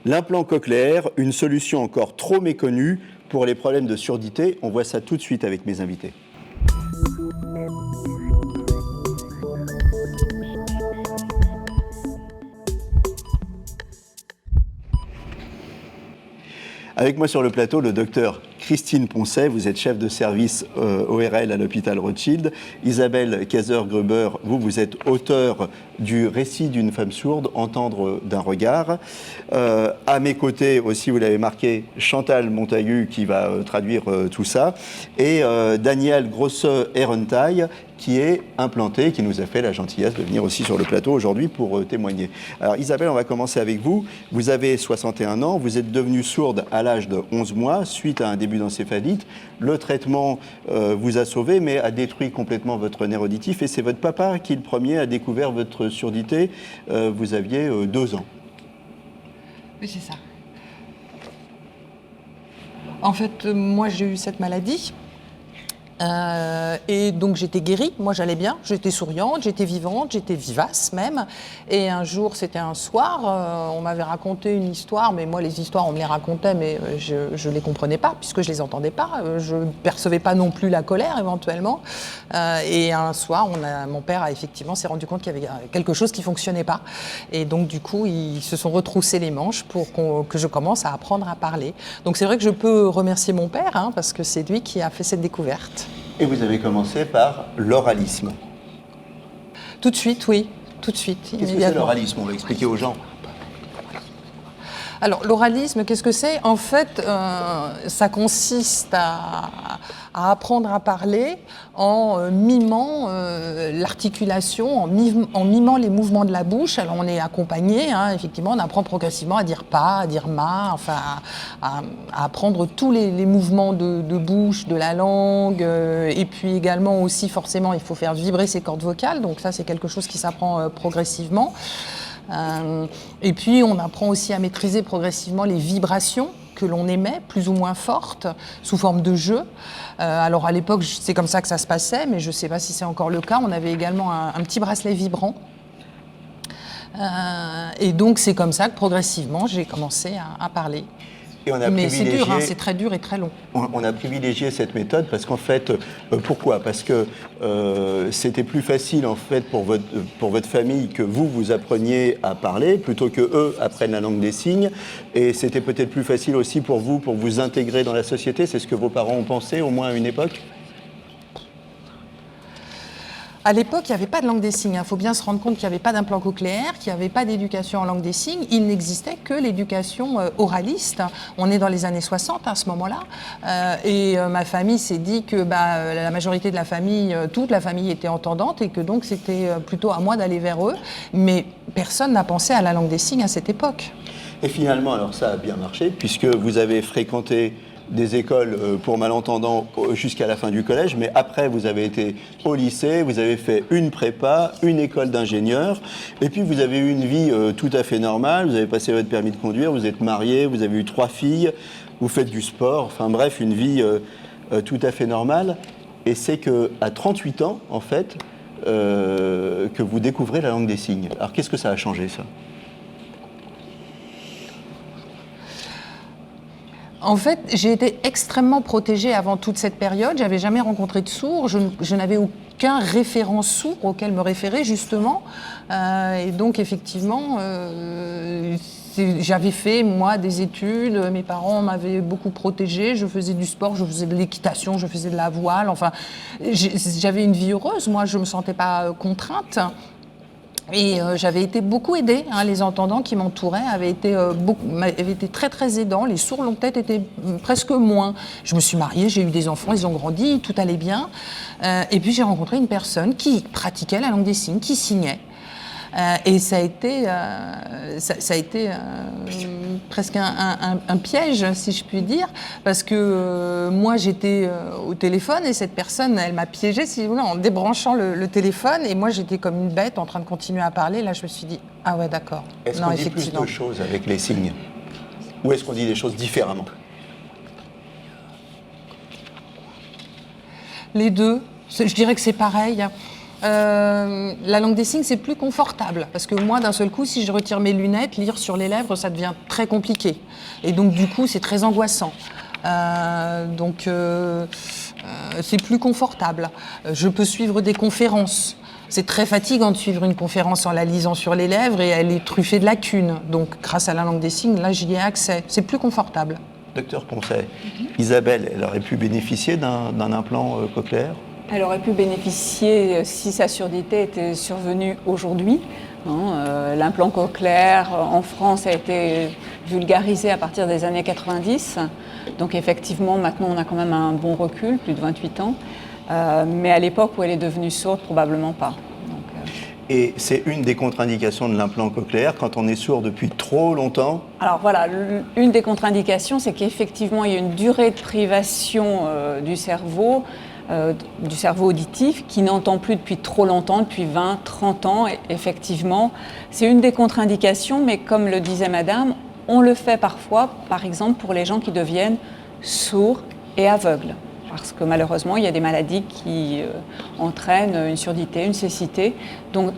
L'implant cochléaire, une solution encore trop méconnue pour les problèmes de surdité. On voit ça tout de suite avec mes invités. Avec moi sur le plateau, le docteur Christine Poncet, vous êtes chef de service ORL à l'hôpital Rothschild. Isabelle Kaiser-Gruber, vous êtes auteur du récit d'une femme sourde, Entendre d'un regard. À mes côtés aussi, vous l'avez marqué, Chantal Montagu qui va traduire tout ça. Et Daniel Grosse-Ehrenthal, qui est implanté, qui nous a fait la gentillesse de venir aussi sur le plateau aujourd'hui pour témoigner. Alors Isabelle, on va commencer avec vous. Vous avez 61 ans, vous êtes devenue sourde à l'âge de 11 mois suite à un début d'encéphalite. Le traitement vous a sauvé, mais a détruit complètement votre nerf auditif. Et c'est votre papa qui, le premier, a découvert votre surdité. Vous aviez 2 ans. Oui, c'est ça. En fait, moi, j'ai eu cette maladie. Et donc j'étais guérie, moi j'allais bien, j'étais souriante, j'étais vivante, j'étais vivace même. Et un jour, c'était un soir, on m'avait raconté une histoire, mais moi les histoires on me les racontait, mais je ne les comprenais pas puisque je les entendais pas, je ne percevais pas non plus la colère éventuellement. Et un soir, mon père s'est rendu compte qu'il y avait quelque chose qui fonctionnait pas. Et donc du coup, ils se sont retroussés les manches pour que je commence à apprendre à parler. Donc c'est vrai que je peux remercier mon père, parce que c'est lui qui a fait cette découverte. Et vous avez commencé par l'oralisme. Tout de suite, oui. Tout de suite. Qu'est-ce que c'est l'oralisme? On va expliquer aux gens. Alors, l'oralisme, qu'est-ce que c'est? En fait, ça consiste à apprendre à parler en mimant l'articulation, en mimant les mouvements de la bouche. Alors, on est accompagné, effectivement, on apprend progressivement à dire pas, à dire ma, enfin, à apprendre tous les mouvements de bouche, de la langue. Et puis également aussi, forcément, il faut faire vibrer ses cordes vocales. Donc ça, c'est quelque chose qui s'apprend progressivement. Et puis on apprend aussi à maîtriser progressivement les vibrations que l'on émet, plus ou moins fortes, sous forme de jeu. Alors à l'époque, c'est comme ça que ça se passait, mais je ne sais pas si c'est encore le cas. On avait également un petit bracelet vibrant. Et donc c'est comme ça que progressivement, j'ai commencé à parler. Mais c'est dur, c'est très dur et très long. On a privilégié cette méthode parce qu'en fait, pourquoi? Parce que c'était plus facile en fait pour votre famille que vous appreniez à parler plutôt que eux apprennent la langue des signes. Et c'était peut-être plus facile aussi pour vous intégrer dans la société. C'est ce que vos parents ont pensé, au moins à une époque? À l'époque, il n'y avait pas de langue des signes. Il faut bien se rendre compte qu'il n'y avait pas d'implant cochléaire, qu'il n'y avait pas d'éducation en langue des signes. Il n'existait que l'éducation oraliste. On est dans les années 60 à ce moment-là. Et ma famille s'est dit que la majorité de la famille, toute la famille était entendante et que donc c'était plutôt à moi d'aller vers eux. Mais personne n'a pensé à la langue des signes à cette époque. Et finalement, alors ça a bien marché puisque vous avez fréquenté des écoles pour malentendants jusqu'à la fin du collège, mais après vous avez été au lycée, vous avez fait une prépa, une école d'ingénieur, et puis vous avez eu une vie tout à fait normale, vous avez passé votre permis de conduire, vous êtes marié, vous avez eu 3 filles, vous faites du sport, enfin bref, une vie tout à fait normale. Et c'est qu'à 38 ans, en fait, que vous découvrez la langue des signes. Alors qu'est-ce que ça a changé, ça ? En fait, j'ai été extrêmement protégée avant toute cette période. Je n'avais jamais rencontré de sourds. Je n'avais aucun référent sourd auquel me référer, justement. Et donc, effectivement, j'avais fait, moi, des études. Mes parents m'avaient beaucoup protégée. Je faisais du sport, je faisais de l'équitation, je faisais de la voile. Enfin, j'avais une vie heureuse. Moi, je ne me sentais pas contrainte. Et j'avais été beaucoup aidée, les entendants qui m'entouraient avaient été très très aidants, les sourds l'ont peut-être été presque moins. Je me suis mariée, j'ai eu des enfants, ils ont grandi, tout allait bien. Et puis j'ai rencontré une personne qui pratiquait la langue des signes, qui signait. Et ça a été presque un piège, si je puis dire, parce que moi j'étais au téléphone et cette personne, elle m'a piégée, si vous voulez, en débranchant le téléphone, et moi j'étais comme une bête en train de continuer à parler. Là je me suis dit, ah ouais, d'accord. Est-ce qu'on dit plus de choses avec les signes? Ou est-ce qu'on dit des choses différemment? Les deux, je dirais que c'est pareil. La langue des signes, c'est plus confortable. Parce que moi, d'un seul coup, si je retire mes lunettes, lire sur les lèvres, ça devient très compliqué. Et donc, du coup, c'est très angoissant. C'est plus confortable. Je peux suivre des conférences. C'est très fatigant de suivre une conférence en la lisant sur les lèvres et elle est truffée de lacunes. Donc, grâce à la langue des signes, là, j'y ai accès. C'est plus confortable. Docteur Poncet, Isabelle, elle aurait pu bénéficier d'un implant cochléaire? Elle aurait pu bénéficier si sa surdité était survenue aujourd'hui. L'implant cochléaire en France a été vulgarisé à partir des années 90. Donc effectivement, maintenant, on a quand même un bon recul, plus de 28 ans. Mais à l'époque où elle est devenue sourde, probablement pas. Et c'est une des contre-indications de l'implant cochléaire quand on est sourd depuis trop longtemps? Alors voilà, une des contre-indications, c'est qu'effectivement, il y a une durée de privation du cerveau auditif, qui n'entend plus depuis trop longtemps, depuis 20, 30 ans. Et effectivement, c'est une des contre-indications, mais comme le disait Madame, on le fait parfois, par exemple, pour les gens qui deviennent sourds et aveugles. Parce que malheureusement, il y a des maladies qui entraînent une surdité, une cécité. Donc,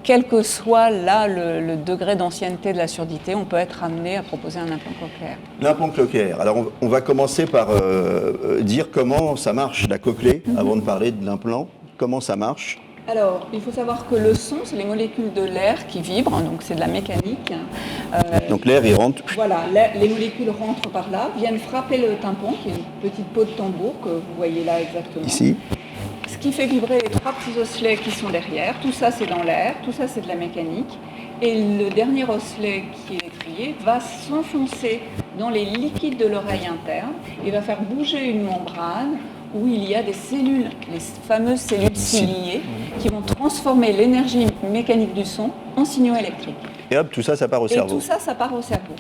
quel que soit là le degré d'ancienneté de la surdité, on peut être amené à proposer un implant cochléaire. L'implant cochléaire. Alors, on va commencer par dire comment ça marche, la cochlée, avant de parler de l'implant. Comment ça marche? Alors, il faut savoir que le son, c'est les molécules de l'air qui vibrent, donc c'est de la mécanique. Donc l'air, il rentre. Voilà, les molécules rentrent par là, viennent frapper le tympan, qui est une petite peau de tambour que vous voyez là exactement. Ici. Ce qui fait vibrer les trois petits osselets qui sont derrière. Tout ça, c'est dans l'air, tout ça, c'est de la mécanique. Et le dernier osselet qui est étrié va s'enfoncer dans les liquides de l'oreille interne et va faire bouger une membrane où il y a des cellules, les fameuses cellules ciliées, qui vont transformer l'énergie mécanique du son en signaux électriques. Et hop, tout ça, ça part au cerveau. Et tout ça, ça part au cerveau.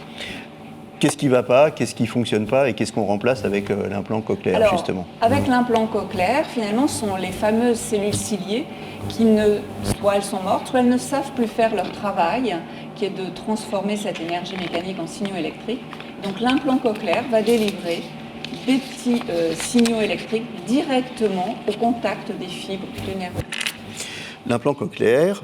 Qu'est-ce qui ne va pas, qu'est-ce qui ne fonctionne pas et qu'est-ce qu'on remplace avec l'implant cochléaire? Alors, justement? Avec l'implant cochléaire, finalement, ce sont les fameuses cellules ciliées qui soit elles sont mortes, soit elles ne savent plus faire leur travail, qui est de transformer cette énergie mécanique en signaux électriques. Donc l'implant cochléaire va délivrer des petits signaux électriques directement au contact des fibres du nerf. L'implant cochléaire,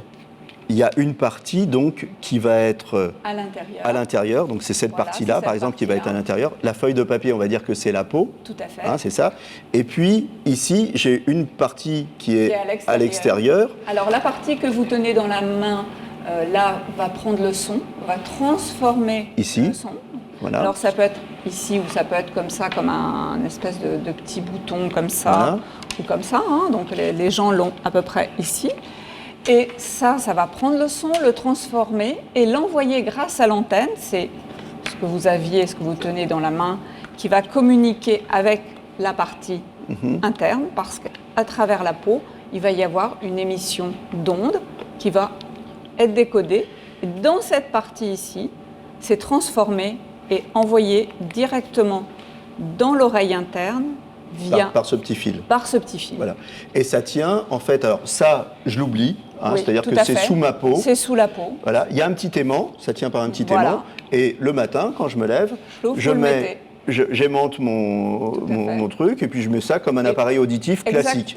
il y a une partie donc qui va être à l'intérieur, donc c'est cette partie-là, par exemple, qui va être à l'intérieur. La feuille de papier, on va dire que c'est la peau. Tout à fait. Hein, c'est ça. Et puis ici, j'ai une partie qui est à l'extérieur. Alors la partie que vous tenez dans la main, là, va prendre le son, va transformer le son. Voilà. Alors ça peut être ici ou ça peut être comme ça, comme un espèce de petit bouton comme ça, voilà. Ou comme ça. Hein. Donc les gens l'ont à peu près ici. Et ça va prendre le son, le transformer et l'envoyer grâce à l'antenne. C'est ce que vous aviez, ce que vous tenez dans la main, qui va communiquer avec la partie interne, parce qu'à travers la peau, il va y avoir une émission d'ondes qui va être décodée. Et dans cette partie ici, c'est transformé et envoyé directement dans l'oreille interne par ce petit fil. Par ce petit fil. Voilà. Et ça tient, en fait, alors ça, je l'oublie, hein, oui, c'est-à-dire que c'est sous ma peau. C'est sous la peau. Voilà. Il y a un petit aimant, ça tient par un petit aimant. Et le matin, quand je me lève, j'aimante mon truc et puis je mets ça comme un appareil auditif classique.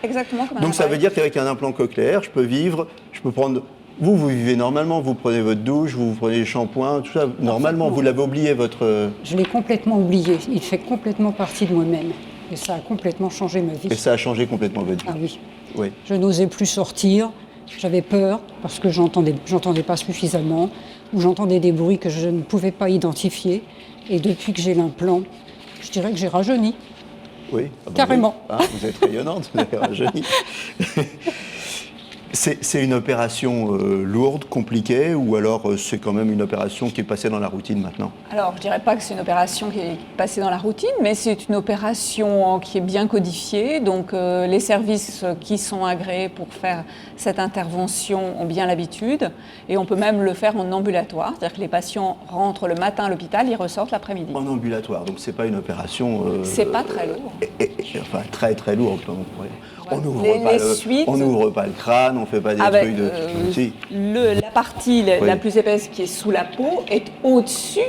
Exactement comme un Donc ça veut dire qu'avec un implant cochléaire, je peux prendre... Vous vivez normalement, vous prenez votre douche, vous prenez les shampoings, tout ça. Normalement, vous l'avez oublié, votre... Je l'ai complètement oublié. Il fait complètement partie de moi-même. Et ça a complètement changé ma vie. Et ça a changé complètement votre vie. Ah oui. Oui. Je n'osais plus sortir. J'avais peur parce que j'entendais pas suffisamment ou j'entendais des bruits que je ne pouvais pas identifier. Et depuis que j'ai l'implant, je dirais que j'ai rajeuni. Oui. Carrément. Vous êtes rayonnante, vous avez rajeuni. C'est une opération lourde, compliquée, ou alors c'est quand même une opération qui est passée dans la routine maintenant? Alors, je ne dirais pas que c'est une opération qui est passée dans la routine, mais c'est une opération qui est bien codifiée. Donc, les services qui sont agréés pour faire cette intervention ont bien l'habitude. Et on peut même le faire en ambulatoire. C'est-à-dire que les patients rentrent le matin à l'hôpital, ils ressortent l'après-midi. En ambulatoire, donc ce n'est pas une opération... c'est pas très lourd. Enfin, très très lourd. On n'ouvre n'ouvre pas le crâne, on ne fait pas des trucs de... Si. La partie la plus épaisse qui est sous la peau est au-dessus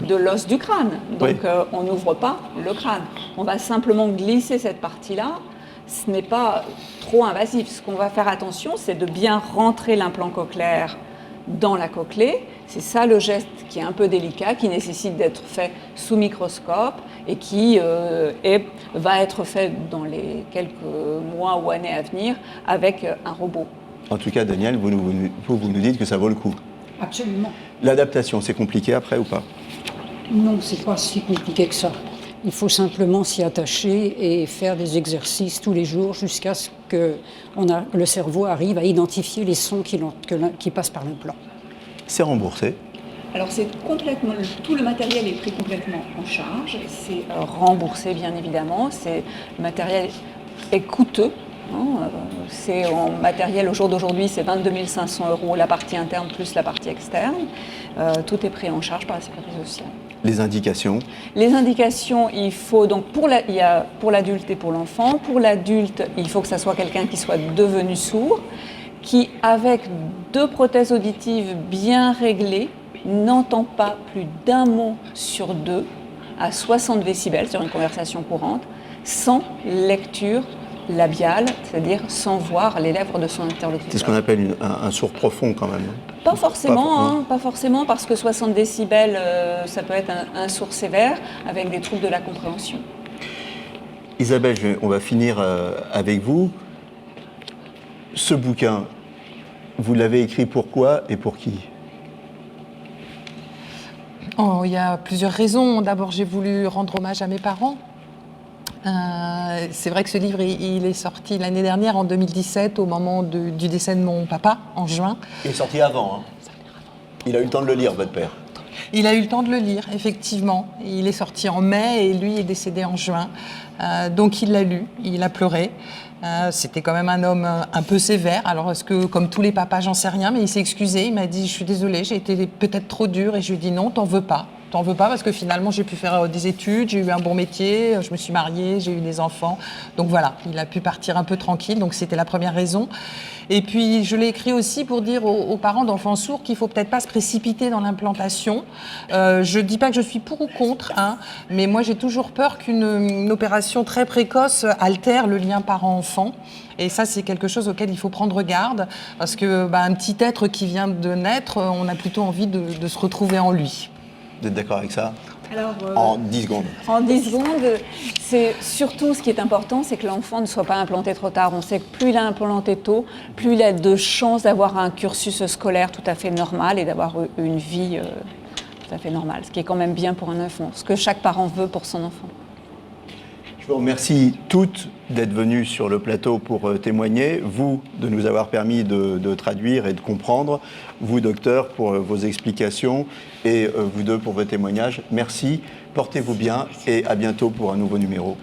de l'os du crâne. Donc on n'ouvre pas le crâne. On va simplement glisser cette partie-là. ce n'est pas trop invasif. Ce qu'on va faire attention, c'est de bien rentrer l'implant cochléaire dans la cochlée. C'est ça le geste qui est un peu délicat, qui nécessite d'être fait sous microscope et qui va être fait dans les quelques mois ou années à venir avec un robot. En tout cas, Daniel, vous nous dites que ça vaut le coup. Absolument. L'adaptation, c'est compliqué après ou pas? Non, c'est pas si compliqué que ça. Il faut simplement s'y attacher et faire des exercices tous les jours jusqu'à ce que le cerveau arrive à identifier les sons qui passent par l'implant. C'est remboursé? Alors tout le matériel est pris complètement en charge, c'est remboursé bien évidemment, le matériel est coûteux. C'est en matériel au jour d'aujourd'hui, c'est 22 500 € la partie interne plus la partie externe. Tout est pris en charge par la sécurité sociale. Les indications? Les indications, il faut donc il y a pour l'adulte et pour l'enfant. Pour l'adulte, il faut que ça soit quelqu'un qui soit devenu sourd, qui avec 2 prothèses auditives bien réglées n'entend pas plus d'un mot sur 2 à 60 décibels sur une conversation courante, sans lecture labiale, c'est-à-dire sans voir les lèvres de son interlocuteur. C'est ce qu'on appelle un sourd profond quand même. Pas forcément, pas forcément, parce que 60 décibels, ça peut être un sourd sévère avec des troubles de la compréhension. Isabelle, on va finir avec vous. Ce bouquin, vous l'avez écrit pourquoi et pour qui? Il y a plusieurs raisons. D'abord, j'ai voulu rendre hommage à mes parents. C'est vrai que ce livre, il est sorti l'année dernière, en 2017, au moment du décès de mon papa, en juin. Il est sorti avant, hein. Il a eu le temps de le lire, votre père. Il a eu le temps de le lire, effectivement. Il est sorti en mai et lui est décédé en juin. Donc il l'a lu, il a pleuré. C'était quand même un homme un peu sévère. Alors est-ce que, comme tous les papas, j'en sais rien, mais il s'est excusé. Il m'a dit « Je suis désolée, j'ai été peut-être trop dure ». Et je lui ai dit « Non, t'en veux pas. T'en veux pas parce que finalement j'ai pu faire des études, j'ai eu un bon métier, je me suis mariée, j'ai eu des enfants. Donc voilà, il a pu partir un peu tranquille. Donc c'était la première raison. Et puis je l'ai écrit aussi pour dire aux parents d'enfants sourds qu'il faut peut-être pas se précipiter dans l'implantation. Je dis pas que je suis pour ou contre, hein, mais moi j'ai toujours peur qu'une opération très précoce altère le lien parent-enfant. Et ça, c'est quelque chose auquel il faut prendre garde, parce que un petit être qui vient de naître, on a plutôt envie de se retrouver en lui. Vous êtes d'accord avec ça? Alors, en 10 secondes. En 10 secondes, c'est surtout ce qui est important, c'est que l'enfant ne soit pas implanté trop tard. On sait que plus il est implanté tôt, plus il a de chances d'avoir un cursus scolaire tout à fait normal et d'avoir une vie tout à fait normale, ce qui est quand même bien pour un enfant, ce que chaque parent veut pour son enfant. Je vous remercie toutes d'être venues sur le plateau pour témoigner, vous de nous avoir permis de traduire et de comprendre, vous docteur pour vos explications et vous deux pour vos témoignages. Merci, portez-vous bien et à bientôt pour un nouveau numéro.